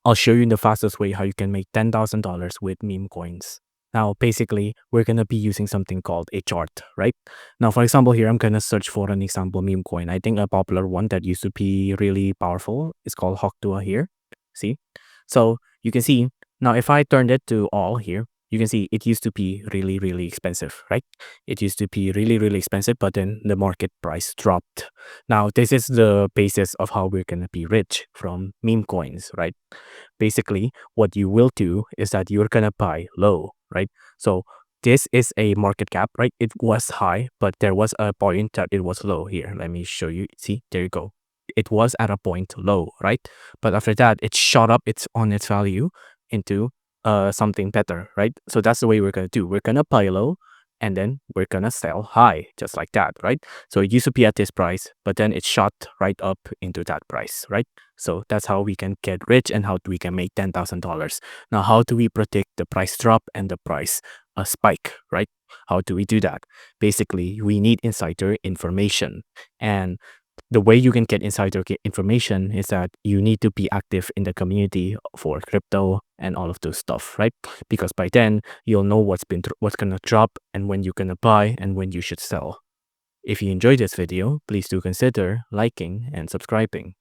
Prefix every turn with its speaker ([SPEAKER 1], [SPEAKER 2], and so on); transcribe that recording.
[SPEAKER 1] I'll show you in the fastest way how you can make $10,000 with meme coins. Now, basically, we're going to be using something called a chart, right? Now, for example, here, I'm going to search for an example meme coin. I think a popular one that used to be really powerful is called Hawktua here. See? So you can see, now if I turned it to all here, you can see it used to be really, really expensive, right? It used to be really, really expensive, but then the market price dropped. Now, this is the basis of how we're going to be rich from meme coins, right? Basically, what you will do is that you're going to buy low, right? So this is a market cap, right? It was high, but there was a point that it was low here. Let me show you. See, there you go. It was at a point low, right? But after that, it shot up its on its value into something better, right? So that's the way we're going to do. We're going to buy low and then we're going to sell high, just like that, right? So it used to be at this price, but then it shot right up into that price, right? So that's how we can get rich and how we can make $10,000. Now, how do we predict the price drop and the price spike, right? How do we do that? Basically, we need insider information. And the way you can get insider information is that you need to be active in the community for crypto and all of those stuff, right? Because by then you'll know what's gonna drop and when you're gonna buy and when you should sell. If you enjoyed this video, please do consider liking and subscribing.